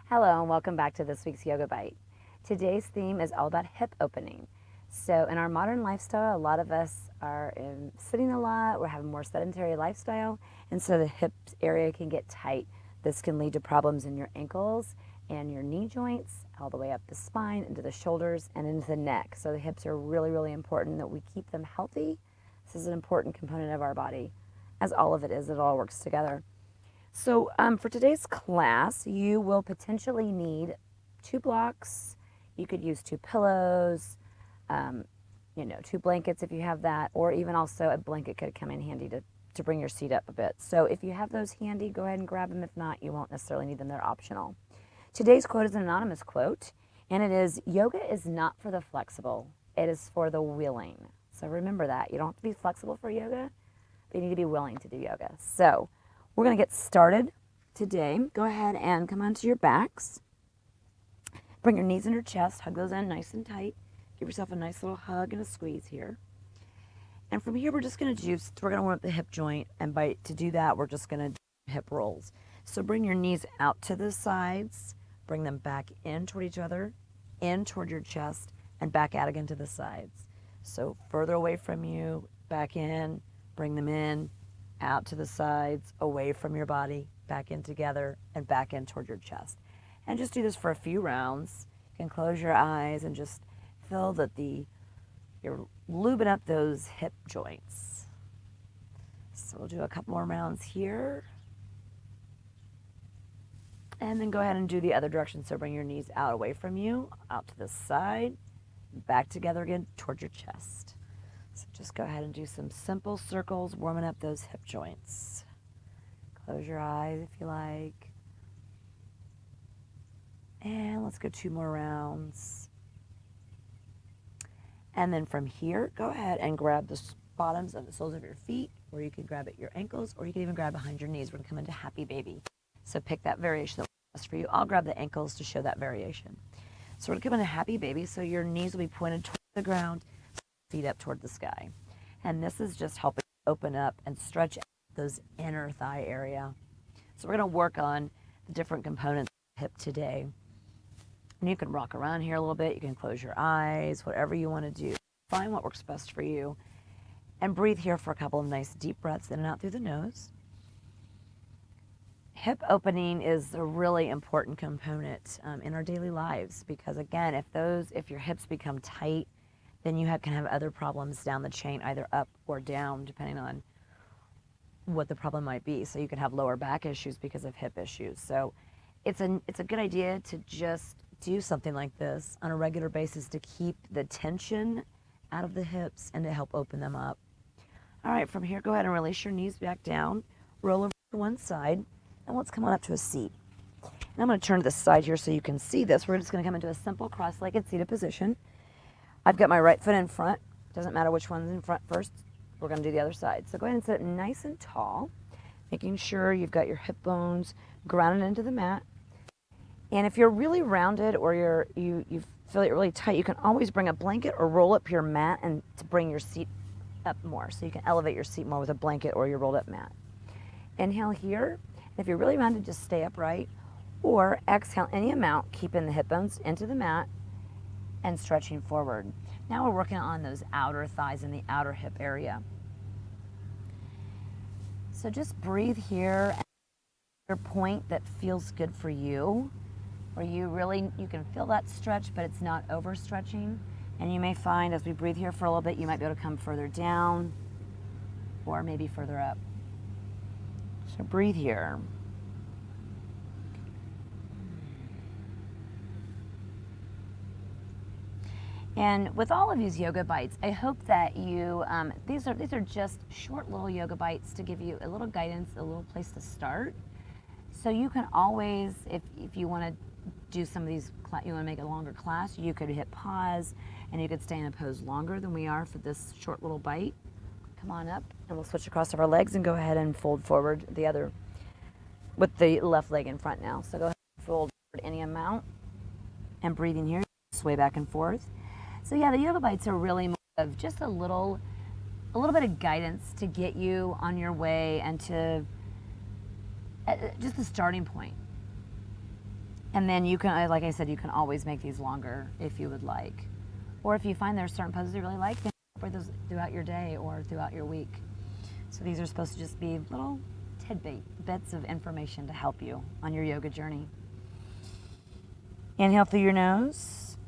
Hello and welcome back to this week's Yoga Bite. Today's theme is all about hip opening. So in our modern lifestyle, a lot of us are sitting a lot, we're having more sedentary lifestyle, and so the hip area can get tight. This can lead to problems in your ankles and your knee joints, all the way up the spine, into the shoulders, and into the neck. So the hips are really, really important that we keep them healthy. This is an important component of our body, as all of it is. It all works together. So for today's class, you will potentially need 2 blocks. You could use 2 pillows, 2 blankets if you have that, or even also a blanket could come in handy to bring your seat up a bit. So if you have those handy, go ahead and grab them. If not, you won't necessarily need them. They're optional. Today's quote is an anonymous quote, and it is, "Yoga is not for the flexible. It is for the willing." So remember that. You don't have to be flexible for yoga, but you need to be willing to do yoga. So we're going to get started today. Go ahead and come onto your backs. Bring your knees in your chest. Hug those in nice and tight. Give yourself a nice little hug and a squeeze here. And from here, we're just going to warm up the hip joint. And to do that, we're just going to do hip rolls. So bring your knees out to the sides. Bring them back in toward each other, in toward your chest, and back out again to the sides. So further away from you, back in, bring them in, out to the sides, away from your body, back in together, and back in toward your chest. And just do this for a few rounds. You can close your eyes and just feel that you're lubing up those hip joints. So we'll do a couple more rounds here. And then go ahead and do the other direction. So bring your knees out away from you, out to the side, back together again toward your chest. So just go ahead and do some simple circles, warming up those hip joints. Close your eyes if you like. And let's go 2 more rounds. And then from here, go ahead and grab the bottoms of the soles of your feet, or you can grab at your ankles, or you can even grab behind your knees. We're gonna come into Happy Baby. So pick that variation that works best for you. I'll grab the ankles to show that variation. So we're gonna come into Happy Baby, so your knees will be pointed toward the ground, feet up toward the sky. And this is just helping open up and stretch out those inner thigh area. So we're going to work on the different components of the hip today. And you can rock around here a little bit. You can close your eyes, whatever you want to do. Find what works best for you. And breathe here for a couple of nice deep breaths in and out through the nose. Hip opening is a really important component in our daily lives because, again, if your hips become tight, then you can have other problems down the chain, either up or down, depending on what the problem might be. So you can have lower back issues because of hip issues. So it's a good idea to just do something like this on a regular basis to keep the tension out of the hips and to help open them up. All right, from here, go ahead and release your knees back down, roll over to one side, and let's come on up to a seat. And I'm going to turn to the side here so you can see this. We're just going to come into a simple cross-legged seated position. I've got my right foot in front. Doesn't matter which one's in front first. We're going to do the other side. So go ahead and sit nice and tall, making sure you've got your hip bones grounded into the mat. And if you're really rounded or you feel it really tight, you can always bring a blanket or roll up your mat and to bring your seat up more. So you can elevate your seat more with a blanket or your rolled up mat. Inhale here. If you're really rounded, just stay upright. Or exhale any amount, keeping the hip bones into the mat and stretching forward. Now we're working on those outer thighs and the outer hip area. So just breathe here and your point that feels good for you, where you can feel that stretch, but it's not overstretching. And you may find as we breathe here for a little bit, you might be able to come further down or maybe further up. So breathe here. And with all of these yoga bites, I hope that you, these are just short little yoga bites to give you a little guidance, a little place to start. So you can always, if you want to do some of these, you want to make a longer class, you could hit pause and you could stay in a pose longer than we are for this short little bite. Come on up and we'll switch across of our legs and go ahead and fold forward with the left leg in front now. So go ahead and fold forward any amount and breathing here, sway back and forth. So yeah, the yoga bites are really more of just a little bit of guidance to get you on your way and to just the starting point. And then you can, like I said, you can always make these longer if you would like. Or if you find there's certain poses you really like, then incorporate those throughout your day or throughout your week. So these are supposed to just be little bits of information to help you on your yoga journey. Inhale through your nose.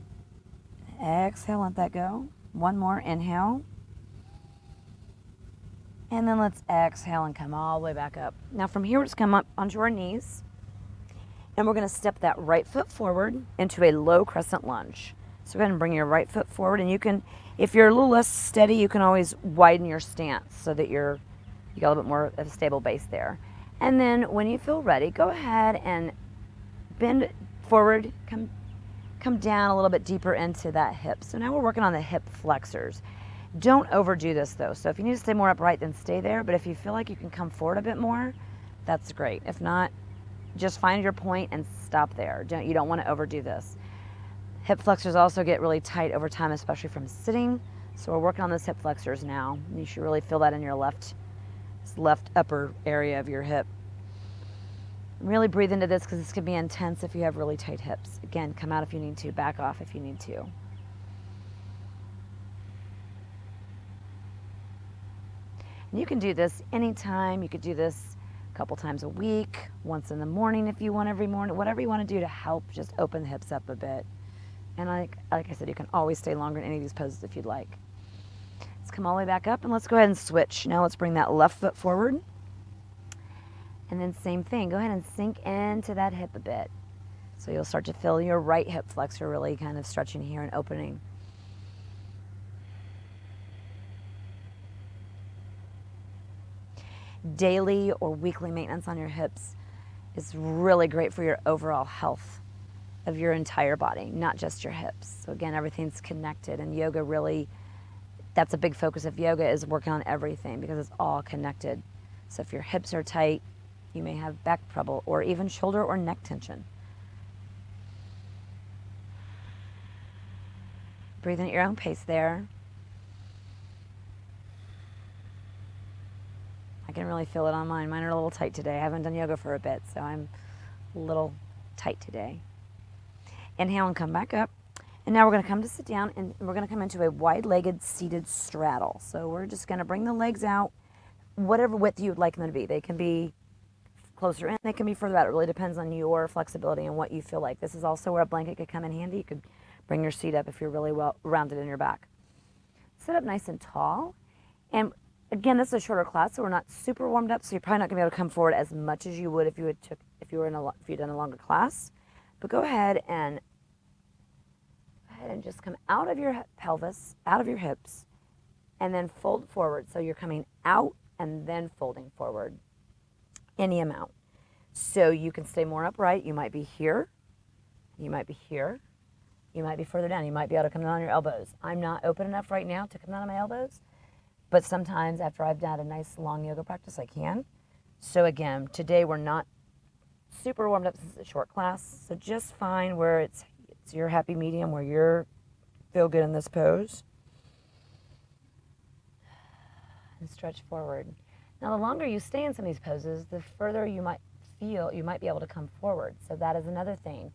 Exhale, let that go. One more, inhale. And then let's exhale and come all the way back up. Now from here, we'll just come up onto our knees. And we're going to step that right foot forward into a low crescent lunge. So go ahead and bring your right foot forward. And you can, if you're a little less steady, you can always widen your stance so that you got a little bit more of a stable base there. And then when you feel ready, go ahead and bend forward, come down a little bit deeper into that hip. So now we're working on the hip flexors. Don't overdo this though. So if you need to stay more upright, then stay there. But if you feel like you can come forward a bit more, that's great. If not, just find your point and stop there. You don't want to overdo this. Hip flexors also get really tight over time, especially from sitting. So we're working on those hip flexors now. You should really feel that in your left upper area of your hip. Really breathe into this because this can be intense if you have really tight hips. Again, come out if you need to, back off if you need to. And you can do this anytime. You could do this a couple times a week, once in the morning if you want, every morning, whatever you want to do to help just open the hips up a bit. And like I said, you can always stay longer in any of these poses if you'd like. Let's come all the way back up and let's go ahead and switch. Now let's bring that left foot forward. And then same thing, go ahead and sink into that hip a bit. So you'll start to feel your right hip flexor really kind of stretching here and opening. Daily or weekly maintenance on your hips is really great for your overall health of your entire body, not just your hips. So again, everything's connected, and yoga really, that's a big focus of yoga, is working on everything because it's all connected. So if your hips are tight, you may have back trouble or even shoulder or neck tension. Breathe in at your own pace there. I can really feel it on mine. Mine are a little tight today. I haven't done yoga for a bit, so I'm a little tight today. Inhale and come back up. And now we're going to come to sit down, and we're going to come into a wide-legged seated straddle. So we're just going to bring the legs out, whatever width you'd like them to be. They can be closer in, they can be further out. It really depends on your flexibility and what you feel like. This is also where a blanket could come in handy. You could bring your seat up if you're really well rounded in your back. Sit up nice and tall. And again, this is a shorter class, so we're not super warmed up, so you're probably not going to be able to come forward as much as you would if you'd done a longer class. But go ahead and just come out of your pelvis, out of your hips, and then fold forward. So you're coming out and then folding forward any amount. So you can stay more upright. You might be here, you might be here, you might be further down. You might be able to come down on your elbows. I'm not open enough right now to come down on my elbows, but sometimes after I've done a nice long yoga practice, I can. So again, today we're not super warmed up since it's a short class, so just find where it's your happy medium, where you feel good in this pose. And stretch forward. Now, the longer you stay in some of these poses, the further you might be able to come forward. So that is another thing.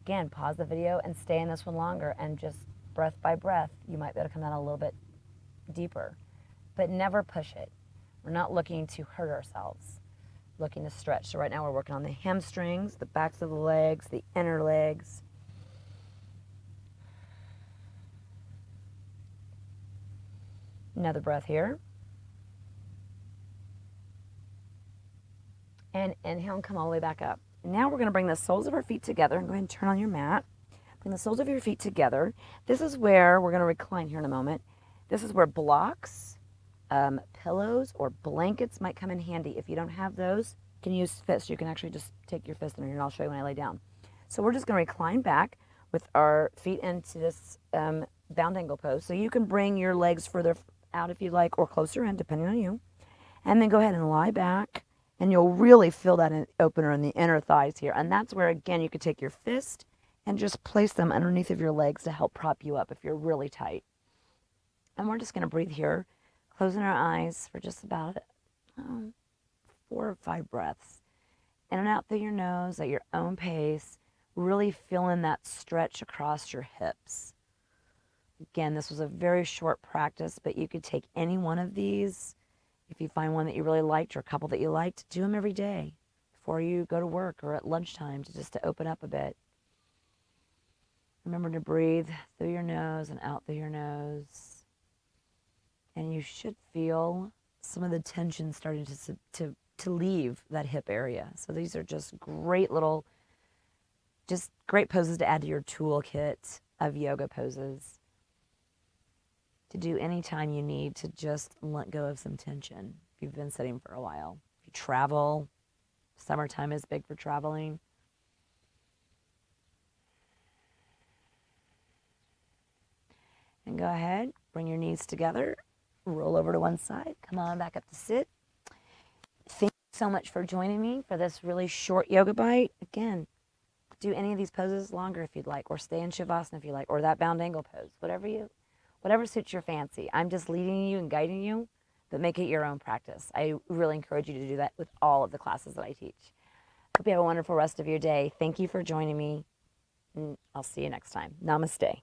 Again, pause the video and stay in this one longer, and just breath by breath, you might be able to come down a little bit deeper. But never push it. We're not looking to hurt ourselves, looking to stretch. So right now we're working on the hamstrings, the backs of the legs, the inner legs. Another breath here. And inhale and come all the way back up. And now we're going to bring the soles of our feet together, and go ahead and turn on your mat. Bring the soles of your feet together. This is where we're going to recline here in a moment. This is where blocks, pillows, or blankets might come in handy. If you don't have those, you can use fists. You can actually just take your fist in here, and I'll show you when I lay down. So we're just going to recline back with our feet into this bound angle pose. So you can bring your legs further out if you like, or closer in, depending on you. And then go ahead and lie back, and you'll really feel that opener in the inner thighs here. And that's where, again, you could take your fist and just place them underneath of your legs to help prop you up if you're really tight. And we're just going to breathe here, closing our eyes for just about 4 or 5 breaths. In and out through your nose at your own pace, really feeling that stretch across your hips. Again, this was a very short practice, but you could take any one of these. If you find one that you really liked or a couple that you liked, do them every day before you go to work or at lunchtime to open up a bit. Remember to breathe through your nose and out through your nose. And you should feel some of the tension starting to leave that hip area. So these are just great poses to add to your toolkit of yoga poses to do anytime you need to just let go of some tension if you've been sitting for a while. If you travel, summertime is big for traveling. And go ahead, bring your knees together, roll over to one side, come on back up to sit. Thank you so much for joining me for this really short yoga bite. Again, do any of these poses longer if you'd like, or stay in Shavasana if you like, or that bound angle pose, whatever suits your fancy. I'm just leading you and guiding you, but make it your own practice. I really encourage you to do that with all of the classes that I teach. Hope you have a wonderful rest of your day. Thank you for joining me, and I'll see you next time. Namaste.